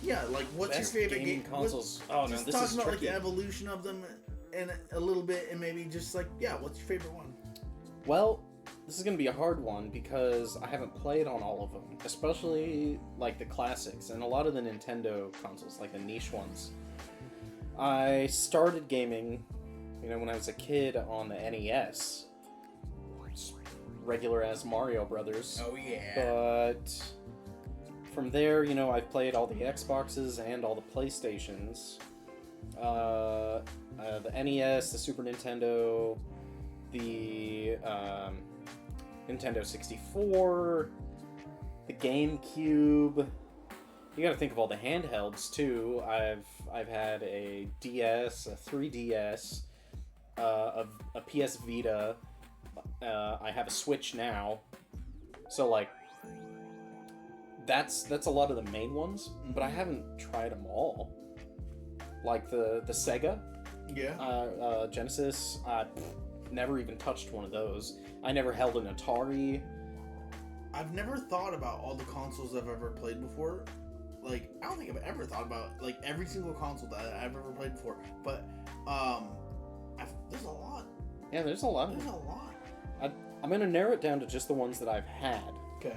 yeah, like, what's best your favorite gaming consoles? This is talk about, tricky. like, the evolution of them and a little bit, and maybe just, like, yeah, what's your favorite one? Well, this is going to be a hard one because I haven't played on all of them, especially, like, the classics and a lot of the Nintendo consoles, like the niche ones. I started gaming, when I was a kid on the NES. Regular as Mario Brothers. Oh, yeah. But from there, I've played all the Xboxes and all the PlayStations. The NES, the Super Nintendo, the Nintendo 64, the GameCube. You gotta think of all the handhelds, too. I've had a DS, a 3DS, a PS Vita. I have a Switch now, so like that's a lot of the main ones, but I haven't tried them all. Like the Sega, Genesis, never even touched one of those. I never held an Atari. I've never thought about all the consoles I've ever played before. Like, I don't think I've ever thought about like every single console that I've ever played before. But there's a lot. Yeah, there's a lot. There's a lot. I'm going to narrow it down to just the ones that I've had. Okay.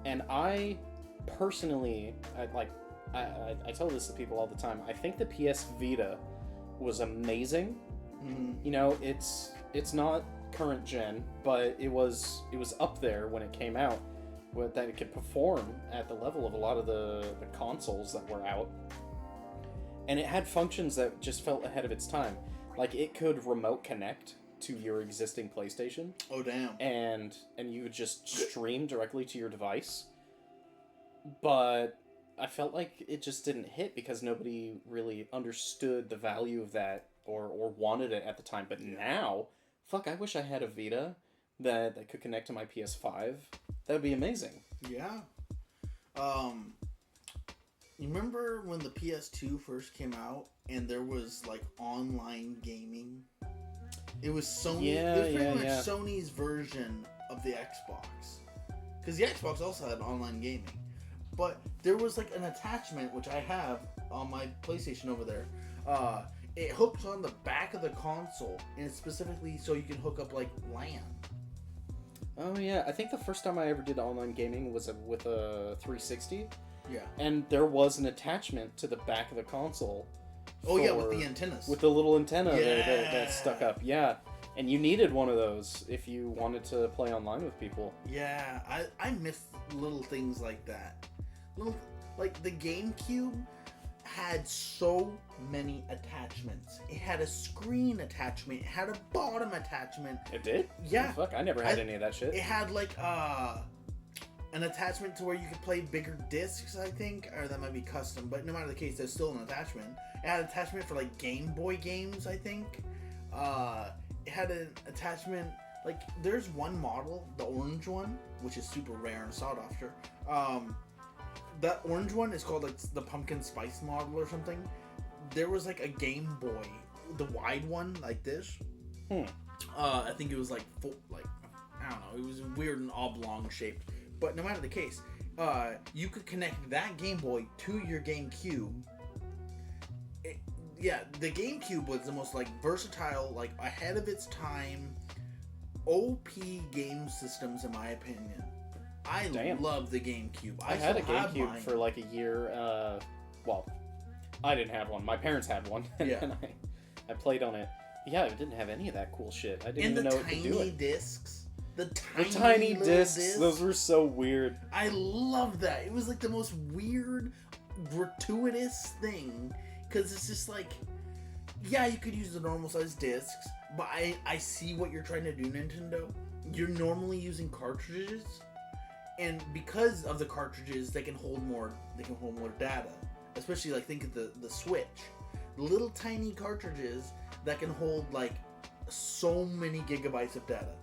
And I personally, I tell this to people all the time, I think the PS Vita was amazing. Mm-hmm. It's not current gen, but it was up there when it came out, that it could perform at the level of a lot of the consoles that were out. And it had functions that just felt ahead of its time. Like, it could remote connect to your existing PlayStation. Oh, damn. And you would just stream directly to your device. But I felt like it just didn't hit because nobody really understood the value of that or wanted it at the time. But now Fuck, I wish I had a Vita that could connect to my PS5. That would be amazing. Yeah. You remember when the PS2 first came out and there was like online gaming? It was Sony. Yeah, it was pretty much yeah. Sony's version of the Xbox. Because the Xbox also had online gaming. But there was like an attachment, which I have on my PlayStation over there. It hooks on the back of the console, and it's specifically so you can hook up like LAN. Oh yeah, I think the first time I ever did online gaming was with a 360. Yeah. And there was an attachment to the back of the console. Oh yeah, with the antennas. With the little antenna that stuck up. Yeah. And you needed one of those if you wanted to play online with people. Yeah, I miss little things like that. Like the GameCube had so many attachments. It had a screen attachment. It had a bottom attachment. It did? Yeah. Oh, fuck, I never had any of that shit. It had like an attachment to where you could play bigger discs, I think, or that might be custom. But no matter the case, there's still an attachment. It had an attachment for like Game Boy games, I think. It had an attachment. Like there's one model, the orange one, which is super rare and sought after. That orange one is called like the pumpkin spice model or something. There was like a Game Boy, the wide one like this. I think it was like I don't know. It was weird and oblong shaped. But no matter the case, you could connect that Game Boy to your GameCube. The GameCube was the most like versatile, like ahead of its time, OP game systems in my opinion. I love the GameCube. I had a GameCube for like a year. Well, I didn't have one. My parents had one, and then I played on it. Yeah, it didn't have any of that cool shit. I didn't even know it could do it. The tiny discs. Those were so weird. I love that. It was like the most weird, gratuitous thing. Because it's just like, yeah, you could use the normal size discs, but I see what you're trying to do, Nintendo. You're normally using cartridges. And because of the cartridges, they can hold more data. Especially like think of the Switch. Little tiny cartridges that can hold like so many gigabytes of data.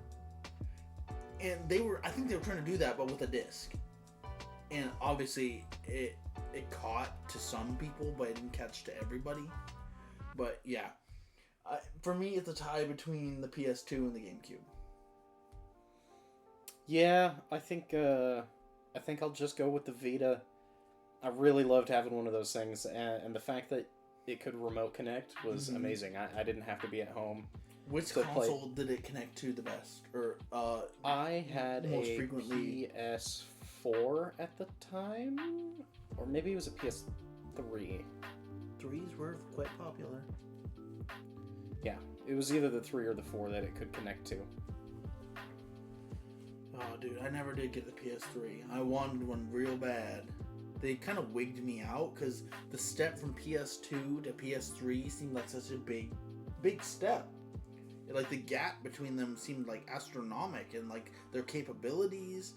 And I think they were trying to do that, but with a disc. And obviously it caught to some people, but it didn't catch to everybody. But yeah, for me, it's a tie between the PS2 and the GameCube. Yeah, I think I'll just go with the Vita. I really loved having one of those things, and the fact that it could remote connect was amazing. I didn't have to be at home. Which console did it connect to the best? Or I had a PS4 at the time, or maybe it was a PS3. Threes were quite popular. Yeah, it was either the 3 or the 4 that it could connect to. Oh, dude, I never did get the PS3. I wanted one real bad. They kind of wigged me out because the step from PS2 to PS3 seemed like such a big step. Like the gap between them seemed like astronomical, and like their capabilities,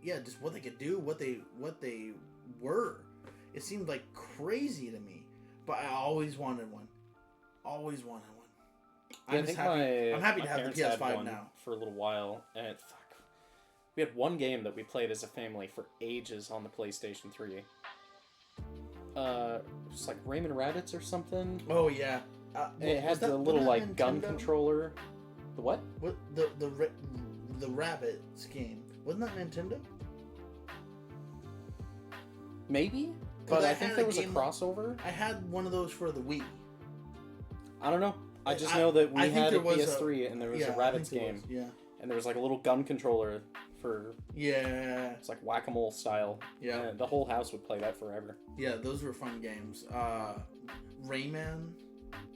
just what they could do, what they were. It seemed like crazy to me, but I always wanted one. Always wanted one. Yeah, I'm happy to have the PS5 now for a little while, and we had one game that we played as a family for ages on the PlayStation 3. It was like Rayman Rabbids or something. Oh yeah. It had the little like gun controller. The what? What the Rabbids game? Wasn't that Nintendo? Maybe, but I think there was a crossover. I had one of those for the Wii. I don't know. I just know that we had a PS3 and there was a Rabbids game. Yeah. And there was like a little gun controller for... Yeah. It's like whack-a-mole style. Yeah. And the whole house would play that forever. Yeah, those were fun games. Rayman,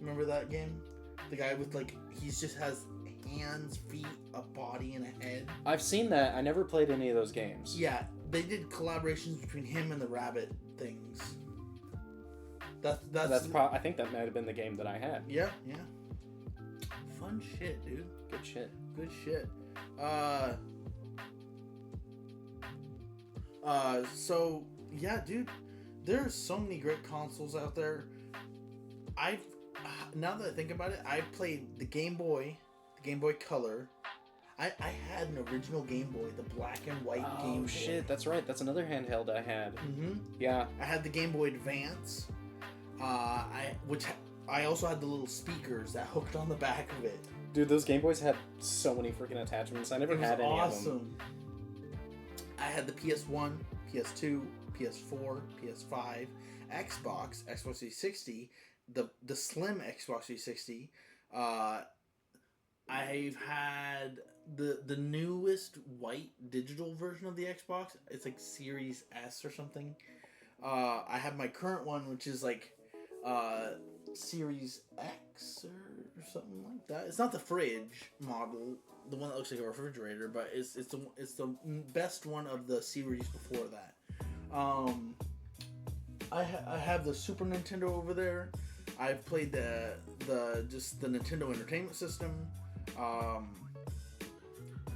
remember that game? The guy with like, he just has hands, feet, a body, and a head. I've seen that. I never played any of those games. Yeah, they did collaborations between him and the Rabbit things. I think that might have been the game that I had. Yeah. Fun shit, dude. Good shit. So yeah, dude, there's so many great consoles out there. Now that I think about it, I played the Game Boy, the Game Boy Color. I had an original Game Boy, the black and white Game Boy. Oh shit, that's right. That's another handheld I had. Mm-hmm. Yeah. I had the Game Boy Advance. I also had the little speakers that hooked on the back of it. Dude, those Game Boys had so many freaking attachments. I never had any of them. I had the PS1, PS2, PS4, PS5, Xbox 360, the slim Xbox 360. I've had the newest white digital version of the Xbox. It's like Series S or something. I have my current one, which is like Series X or something like that. It's not the fridge model, the one that looks like a refrigerator, but it's the best one of the series before that. I have the Super Nintendo over there. I've played the Nintendo Entertainment System.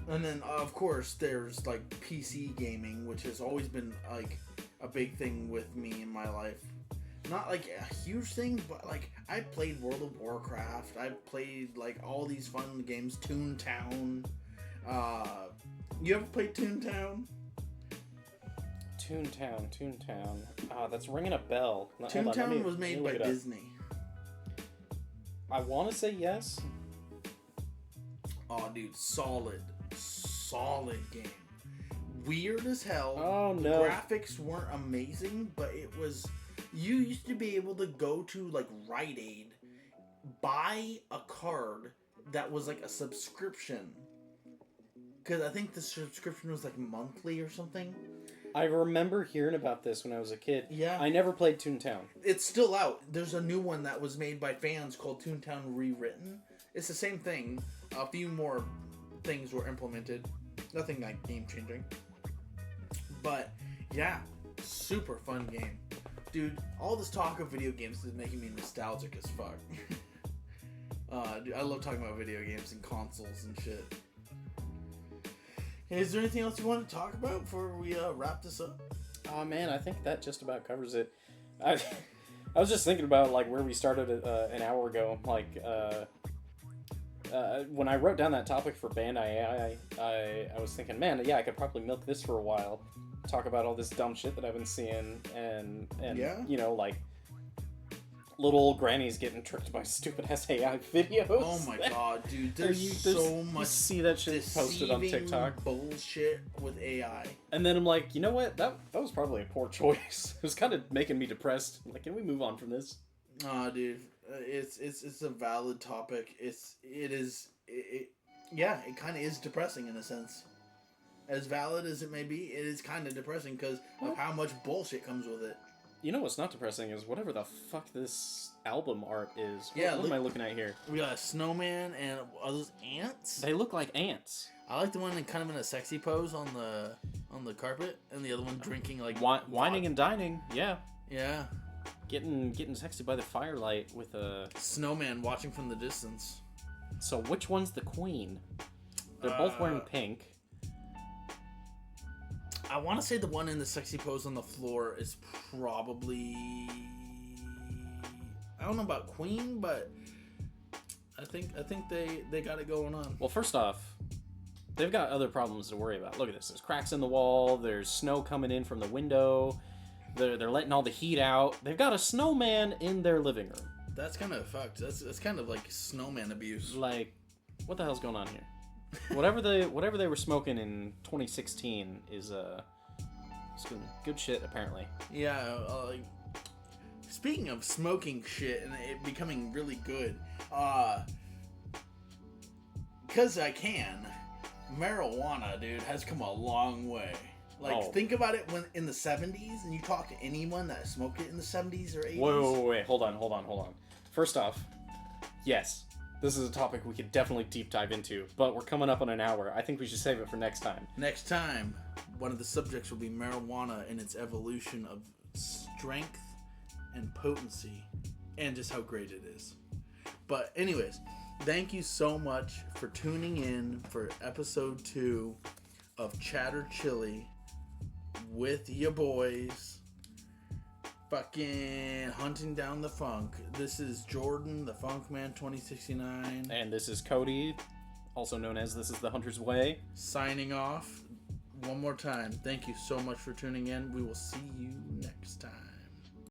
And then of course there's like PC gaming, which has always been like a big thing with me in my life. Not like a huge thing, but like I played World of Warcraft. I played like all these fun games, Toontown. You ever played Toontown? Toontown. That's ringing a bell. Toontown was made by Disney. I want to say yes. Oh, dude, solid game. Weird as hell. Oh no. The graphics weren't amazing, but it was. You used to be able to go to like Rite Aid, buy a card that was like a subscription. Because I think the subscription was like monthly or something. I remember hearing about this when I was a kid. Yeah. I never played Toontown. It's still out. There's a new one that was made by fans called Toontown Rewritten. It's the same thing. A few more things were implemented. Nothing like game changing. But yeah, super fun game. Dude, all this talk of video games is making me nostalgic as fuck. Dude, I love talking about video games and consoles and shit. Is there anything else you want to talk about before we wrap this up? Oh man, I think that just about covers it. I was just thinking about like where we started an hour ago. Like when I wrote down that topic for Bandai, I was thinking, man, yeah, I could probably milk this for a while. Talk about all this dumb shit that I've been seeing, and yeah. You know, like little old grannies getting tricked by stupid ass AI videos. Oh my god, dude! There's so much. You see that shit posted on TikTok. Bullshit with AI. And then I'm like, you know what? That was probably a poor choice. It was kind of making me depressed. I'm like, can we move on from this? Nah, dude, it's a valid topic. Yeah, it kind of is depressing in a sense. As valid as it may be, it is kind of depressing because of how much bullshit comes with it. You know what's not depressing is whatever the fuck this album art is. Yeah, what am I looking at here? We got a snowman and are those ants? They look like ants. I like the one kind of in a sexy pose on the carpet, and the other one drinking like whining and dining. Yeah. Yeah. Getting sexy by the firelight with a snowman watching from the distance. So which one's the queen? They're both wearing pink. I want to say the one in the sexy pose on the floor is probably... I don't know about queen, but I think they got it going on. Well, first off, they've got other problems to worry about. Look at this. There's cracks in the wall. There's snow coming in from the window. They're letting all the heat out. They've got a snowman in their living room. That's kind of fucked. That's kind of like snowman abuse. Like, what the hell's going on here? whatever they were smoking in 2016 is good shit apparently. Yeah. Speaking of smoking shit and it becoming really good, because I can, marijuana, dude, has come a long way. Like, think about it when in the 70s, and you talk to anyone that smoked it in the 70s or 80s. Wait. Hold on. First off, yes, this is a topic we could definitely deep dive into, but we're coming up on an hour. I think we should save it for next time. Next time, one of the subjects will be marijuana and its evolution of strength and potency, and just how great it is. But anyways, thank you so much for tuning in for episode 2 of Chatter Chili with your boys, fucking hunting down the funk. This is Jordan, the Funk Man 2069, and this is Cody, also known as This is the Hunter's Way. Signing off one more time. Thank you so much for tuning in. We will see you next time.